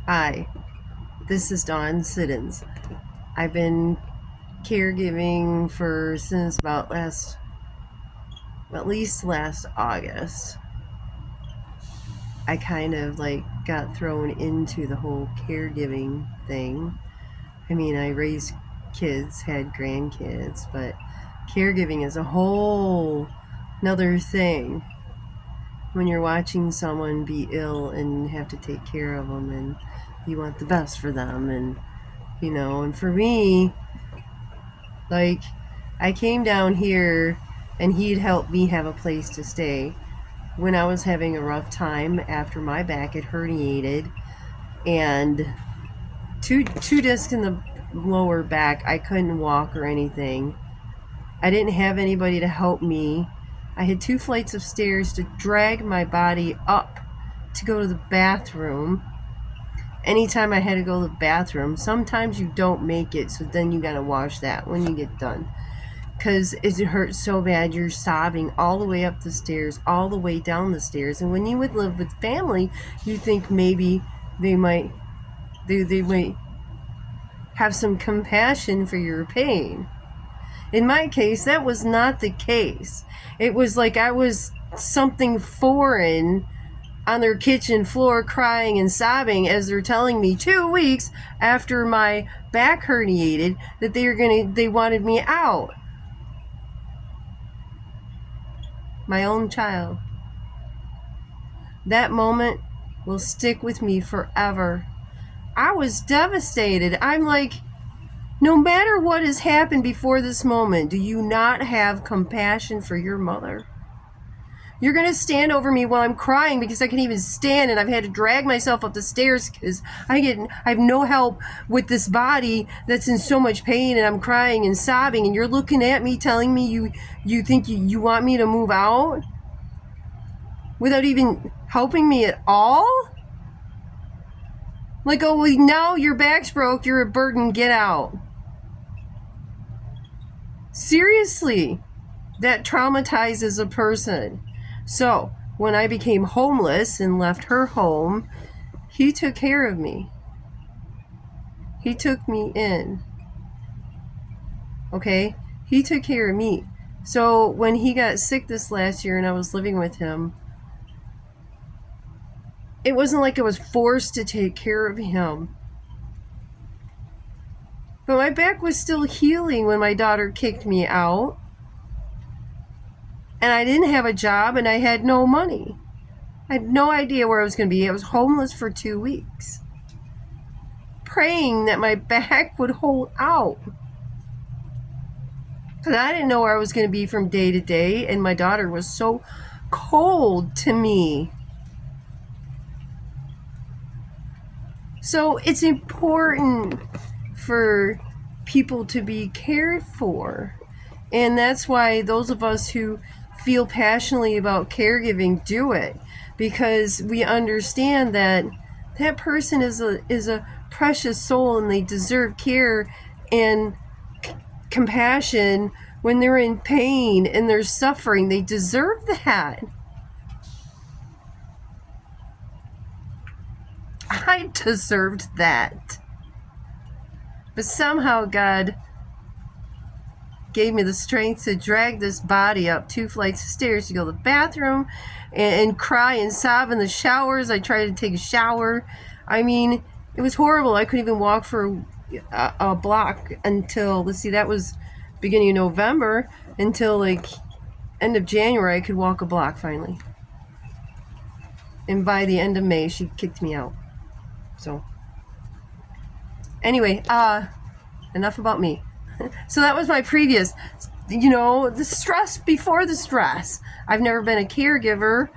Hi, this is Dawn Siddons. I've been caregiving since at least last August. I kind of got thrown into the whole caregiving thing. I mean, I raised kids, had grandkids, but caregiving is a whole another thing when you're watching someone be ill and have to take care of them and you want the best for them and for me, I came down here and he'd helped me have a place to stay when I was having a rough time after my back had herniated and two discs in the lower back. I couldn't walk or anything. I didn't have anybody to help me. I had 2 flights of stairs to drag my body up to go to the bathroom. Anytime I had to go to the bathroom, sometimes you don't make it, so then you gotta wash that when you get done. Because it hurts so bad, you're sobbing all the way up the stairs, all the way down the stairs. And when you would live with family, you think maybe they might have some compassion for your pain. In my case, that was not the case. It was like I was something foreign on their kitchen floor crying and sobbing as they're telling me 2 weeks after my back herniated that they wanted me out. My own child. That moment will stick with me forever. I was devastated. I'm like, no matter what has happened before this moment, do you not have compassion for your mother? You're going to stand over me while I'm crying because I can't even stand and I've had to drag myself up the stairs because I have no help with this body that's in so much pain and I'm crying and sobbing, and you're looking at me telling me you think you want me to move out without even helping me at all? Like, oh, well, now your back's broke, you're a burden, get out. Seriously, that traumatizes a person. So, when I became homeless and left her home, he took care of me. He took me in. Okay? He took care of me. So, when he got sick this last year and I was living with him, it wasn't like I was forced to take care of him. But my back was still healing when my daughter kicked me out. And I didn't have a job and I had no money. I had no idea where I was going to be. I was homeless for 2 weeks, praying that my back would hold out. Because I didn't know where I was going to be from day to day, and my daughter was so cold to me. So it's important for people to be cared for. And that's why those of us who feel passionately about caregiving do it, because we understand that that person is a precious soul and they deserve care and compassion when they're in pain and they're suffering. They deserve that. I deserved that. But somehow God gave me the strength to drag this body up 2 flights of stairs to go to the bathroom and cry and sob in the showers. I tried to take a shower. I mean, it was horrible. I couldn't even walk for a block until, let's see, that was beginning of November, until like end of January I could walk a block finally. And by the end of May, she kicked me out. So, anyway, enough about me. So that was my previous, the stress before the stress. I've never been a caregiver,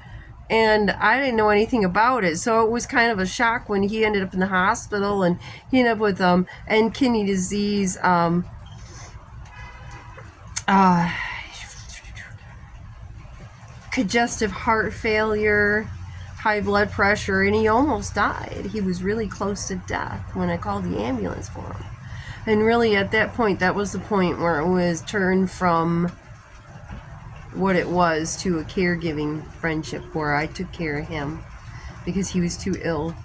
and I didn't know anything about it. So it was kind of a shock when he ended up in the hospital, and he ended up with end kidney disease, congestive heart failure, high blood pressure, and he almost died. He was really close to death when I called the ambulance for him. And really at that point, that was the point where it was turned from what it was to a caregiving friendship where I took care of him because he was too ill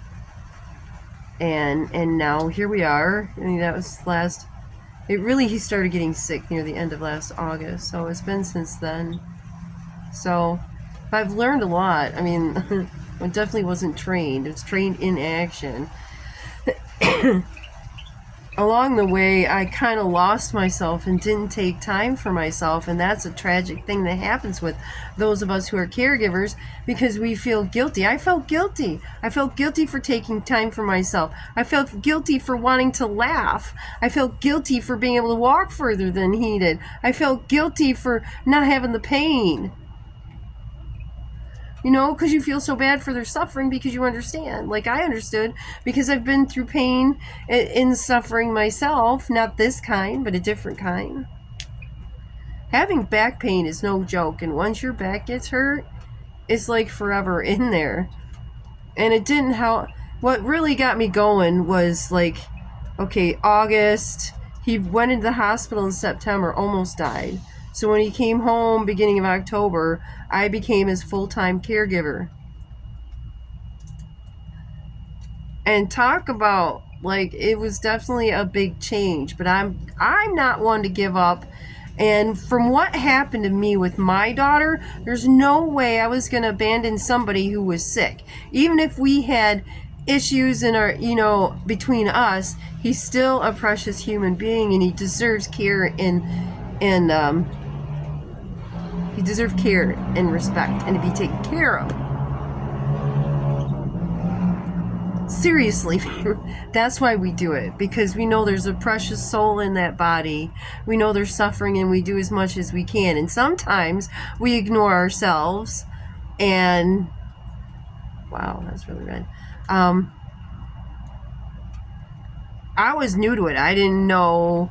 And now here we are. I mean, that was he started getting sick near the end of last August, so it's been since then. So I've learned a lot. I mean, I definitely wasn't trained. It's trained in action. Along the way, I kind of lost myself and didn't take time for myself, and that's a tragic thing that happens with those of us who are caregivers, because we feel guilty. I felt guilty. I felt guilty for taking time for myself. I felt guilty for wanting to laugh. I felt guilty for being able to walk further than he did. I felt guilty for not having the pain. You know, because you feel so bad for their suffering, because you understand. Like I understood, because I've been through pain in suffering myself. Not this kind, but a different kind. Having back pain is no joke. And once your back gets hurt, it's like forever in there. And it didn't help. What really got me going was like, okay, August. He went into the hospital in September, almost died. So when he came home beginning of October, I became his full-time caregiver. And talk about, like, it was definitely a big change, but I'm not one to give up. And from what happened to me with my daughter, there's no way I was going to abandon somebody who was sick. Even if we had issues in our, between us, he's still a precious human being, and he deserves care and he deserves care and respect and to be taken care of. Seriously, that's why we do it, because we know there's a precious soul in that body. We know there's suffering, and we do as much as we can. And sometimes we ignore ourselves, and wow, that's really red. I was new to it. I didn't know.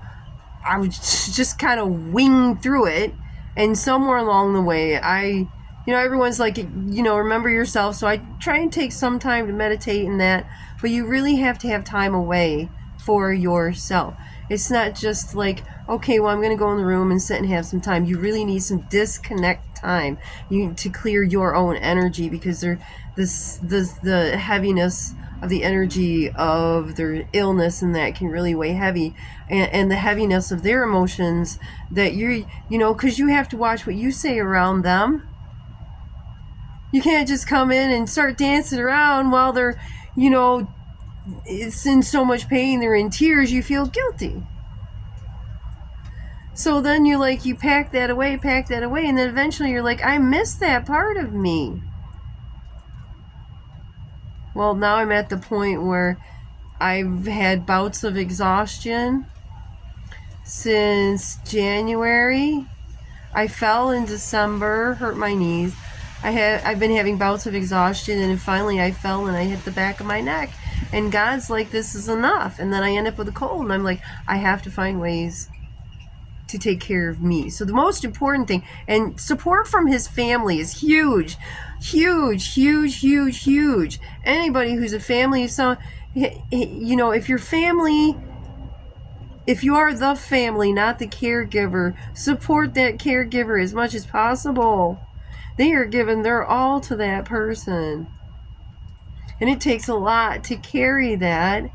I was just kind of wing through it. And somewhere along the way, everyone's like, remember yourself. So I try and take some time to meditate in that. But you really have to have time away for yourself. It's not just like, okay, well, I'm going to go in the room and sit and have some time. You really need some disconnect time to clear your own energy, because the heaviness of the energy of their illness and that can really weigh heavy, and the heaviness of their emotions that because you have to watch what you say around them. You can't just come in and start dancing around while they're, it's in so much pain, they're in tears, you feel guilty. So then you pack that away, and then eventually you're like, I miss that part of me. Well, now I'm at the point where I've had bouts of exhaustion since January. I fell in December, hurt my knees. I've been having bouts of exhaustion, and then finally I fell and I hit the back of my neck. And God's like, this is enough. And then I end up with a cold, and I'm like, I have to find ways to take care of me. So the most important thing, and support from his family is huge. Huge, huge, huge, huge. Anybody who's a family, if your family, if you are the family, not the caregiver, support that caregiver as much as possible. They are giving their all to that person. And it takes a lot to carry that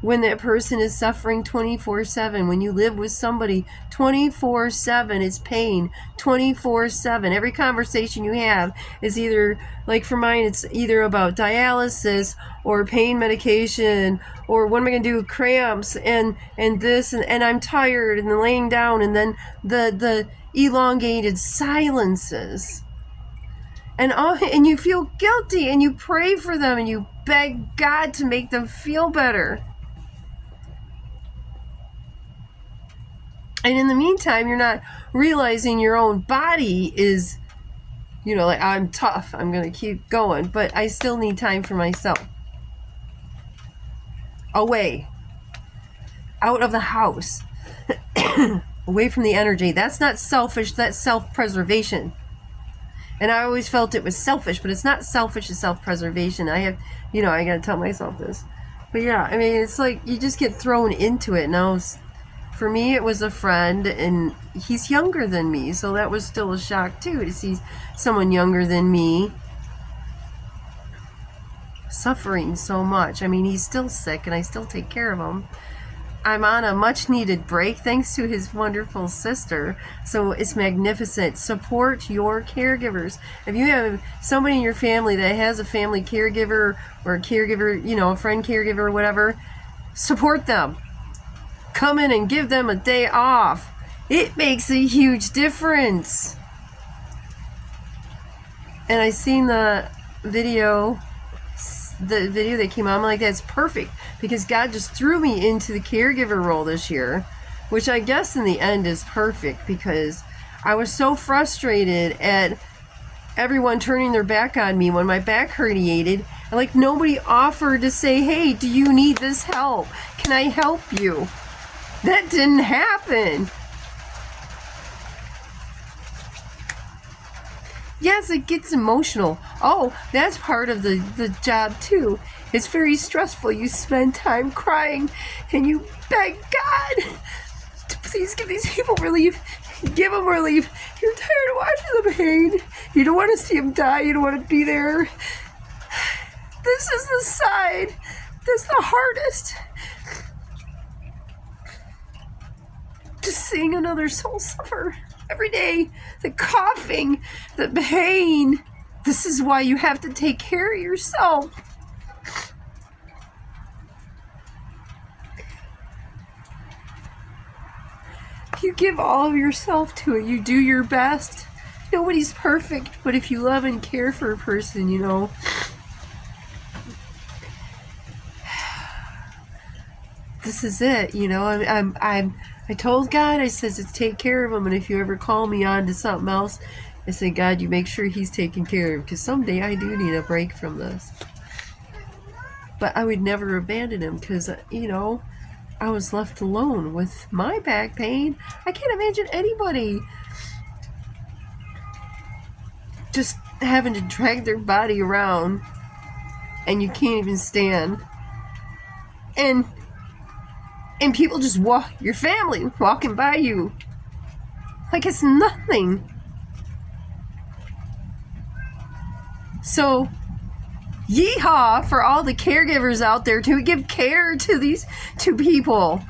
when that person is suffering 24/7. When you live with somebody 24/7, it's pain 24/7. Every conversation you have is either, like for mine, it's either about dialysis or pain medication, or what am I going to do with cramps and this, and I'm tired, and then laying down, and then the elongated silences. And you feel guilty, and you pray for them, and you beg God to make them feel better. And in the meantime, you're not realizing your own body is, like, I'm tough, I'm going to keep going, but I still need time for myself. Away. Out of the house. Away from the energy. That's not selfish, that's self-preservation. And I always felt it was selfish, but it's not selfish, it's self-preservation. I have, I got to tell myself this. But yeah, I mean, it's like you just get thrown into it. Now, for me, it was a friend, and he's younger than me, so that was still a shock too, to see someone younger than me suffering so much. I mean, he's still sick and I still take care of him. I'm on a much needed break thanks to his wonderful sister. So it's magnificent. Support your caregivers. If you have somebody in your family that has a family caregiver or a caregiver, you know, a friend caregiver or whatever, support them. Come in and give them a day off. It makes a huge difference. And I seen the video that came out. I'm like, that's perfect, because God just threw me into the caregiver role this year, which I guess in the end is perfect, because I was so frustrated at everyone turning their back on me when my back herniated, and like nobody offered to say, hey, do you need this help? Can I help you? That didn't happen. Yes, it gets emotional. Oh, that's part of the job too. It's very stressful. You spend time crying and you beg God to please give these people relief. Give them relief. You're tired of watching the pain. You don't want to see them die. You don't want to be there. This is the side that's the hardest. Just seeing another soul suffer every day. The coughing, the pain. This is why you have to take care of yourself. You give all of yourself to it. You do your best. Nobody's perfect, but if you love and care for a person, you know, this is it. You know, I told God, I said, to take care of him, and if you ever call me on to something else, I say, God, you make sure he's taken care of, because someday I do need a break from this. But I would never abandon him, because, you know, I was left alone with my back pain. I can't imagine anybody just having to drag their body around and you can't even stand. And people just walk, your family walking by you like it's nothing. So, yeehaw for all the caregivers out there to give care to these two people,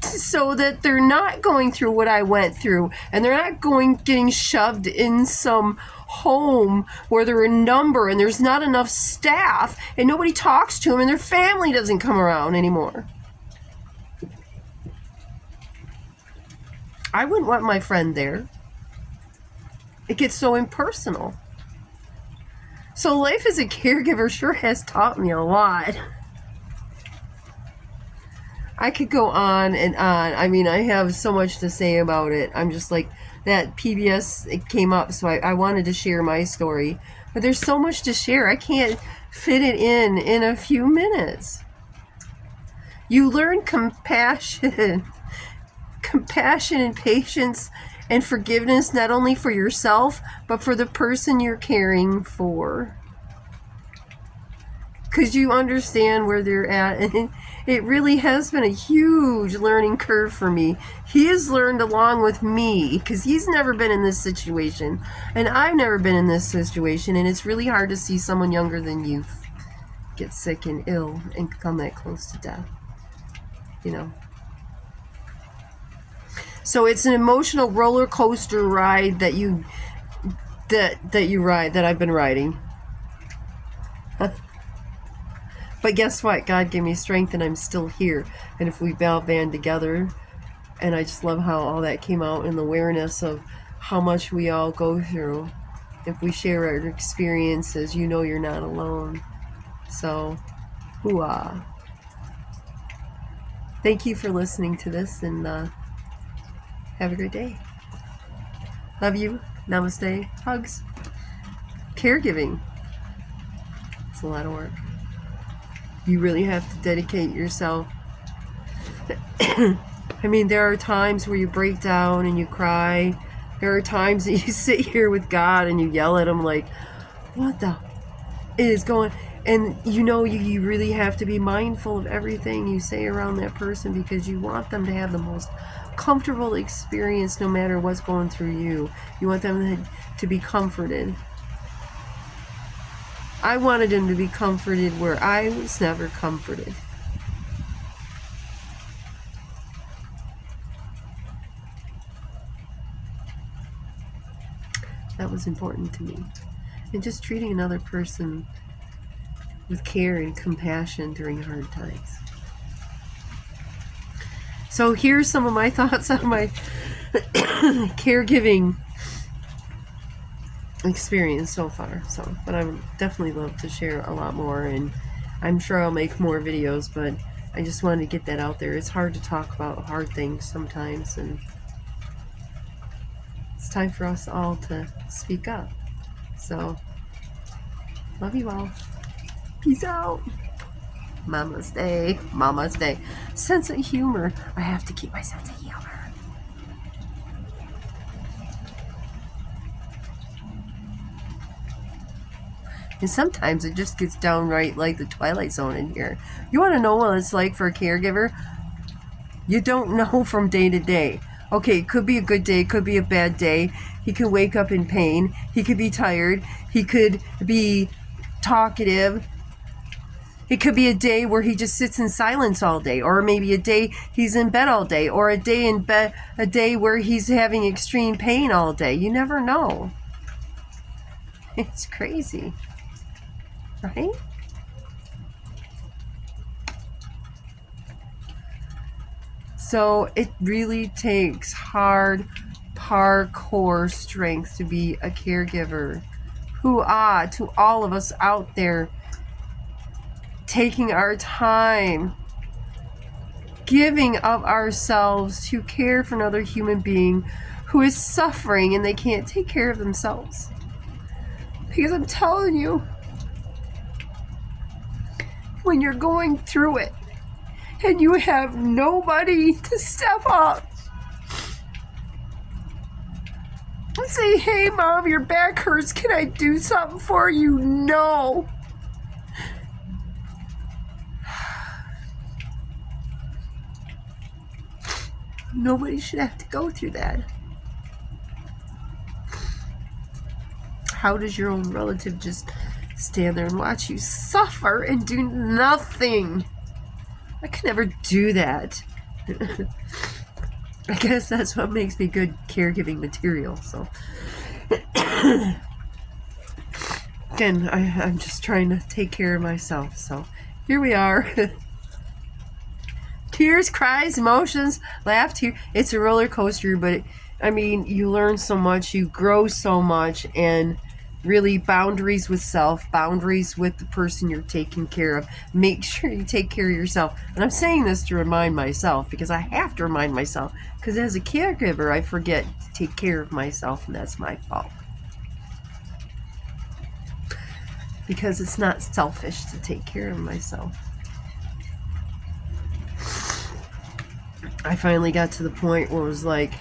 so that they're not going through what I went through, and they're not getting shoved in some home where they're a number and there's not enough staff and nobody talks to them and their family doesn't come around anymore. I wouldn't want my friend there. It gets so impersonal. So life as a caregiver sure has taught me a lot. I could go on and on. I mean, I have so much to say about it. I'm just like, that PBS, it came up, so I wanted to share my story. But there's so much to share. I can't fit it in a few minutes. You learn compassion and patience and forgiveness, not only for yourself, but for the person you're caring for. Because you understand where they're at. And it really has been a huge learning curve for me. He has learned along with me, because he's never been in this situation. And I've never been in this situation. And it's really hard to see someone younger than you get sick and ill and come that close to death. You know. So it's an emotional roller coaster ride that you ride, that I've been riding. But guess what? God gave me strength and I'm still here. And if we band together, and I just love how all that came out in the awareness of how much we all go through. If we share our experiences, you know you're not alone. So, hoo-ah. Thank you for listening to this, and have a great day. Love you. Namaste. Hugs. Caregiving. It's a lot of work. You really have to dedicate yourself. I mean, there are times where you break down and you cry. There are times that you sit here with God and you yell at him like, what the is going? And you know, you really have to be mindful of everything you say around that person, because you want them to have the most comfortable experience no matter what's going through you. You want them to be comforted. I wanted him to be comforted where I was never comforted. That was important to me. And just treating another person with care and compassion during hard times. So here's some of my thoughts on my caregiving experience so far. But I would definitely love to share a lot more, and I'm sure I'll make more videos, but I just wanted to get that out there. It's hard to talk about hard things sometimes, and it's time for us all to speak up. So, love you all. Peace out. Mama's Day. Mama's Day. Sense of humor. I have to keep my sense of humor. And sometimes it just gets downright like the Twilight Zone in here. You want to know what it's like for a caregiver? You don't know from day to day. Okay, it could be a good day, it could be a bad day. He could wake up in pain. He could be tired. He could be talkative. It could be a day where he just sits in silence all day, or maybe a day he's in bed all day, or a day where he's having extreme pain all day. You never know. It's crazy, right? So it really takes hard parkour strength to be a caregiver. Hoo-ah to all of us out there taking our time, giving of ourselves to care for another human being who is suffering and they can't take care of themselves. Because I'm telling you, when you're going through it and you have nobody to step up and say, hey mom, your back hurts, can I do something for you? No. Nobody should have to go through that. How does your own relative just stand there and watch you suffer and do nothing? I could never do that. I guess that's what makes me good caregiving material. So again, I'm just trying to take care of myself. So here we are. Tears, cries, emotions, laugh, tears. It's a roller coaster, but I mean, you learn so much, you grow so much, and really boundaries with self, boundaries with the person you're taking care of. Make sure you take care of yourself. And I'm saying this to remind myself, because I have to remind myself, because as a caregiver, I forget to take care of myself, and that's my fault. Because it's not selfish to take care of myself. I finally got to the point where it was like,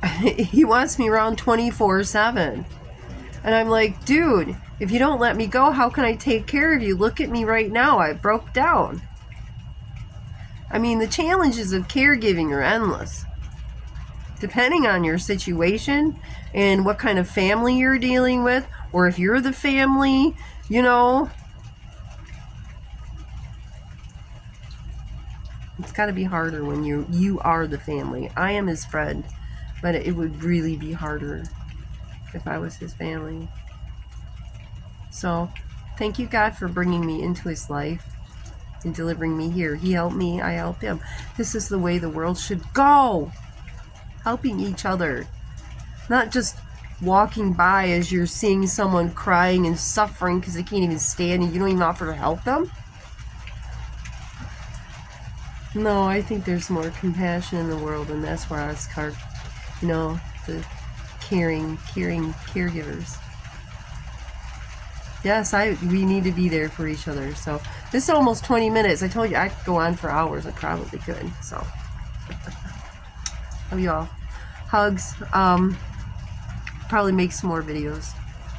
he wants me around 24/7. And I'm like, dude, if you don't let me go, how can I take care of you? Look at me right now. I broke down. I mean, the challenges of caregiving are endless. Depending on your situation and what kind of family you're dealing with, or if you're the family, you know, it's got to be harder when you are the family. I am his friend, but it would really be harder if I was his family. So thank you, God, for bringing me into his life and delivering me here. He helped me, I helped him. This is the way the world should go. Helping each other. Not just walking by as you're seeing someone crying and suffering because they can't even stand and you don't even offer to help them. No, I think there's more compassion in the world, and that's where I start, the caring caregivers. Yes, we need to be there for each other. So this is almost 20 minutes. I told you I could go on for hours. I probably could. So love you all. Hugs. Probably make some more videos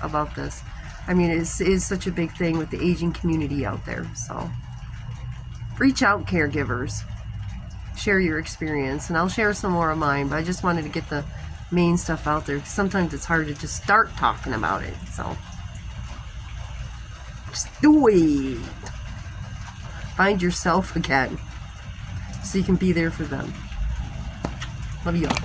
about this. I mean, it is such a big thing with the aging community out there. So reach out, caregivers. Share your experience, and I'll share some more of mine, but I just wanted to get the main stuff out there. Sometimes it's hard to just start talking about it. So Just do it. Find yourself again so you can be there for them. Love you all.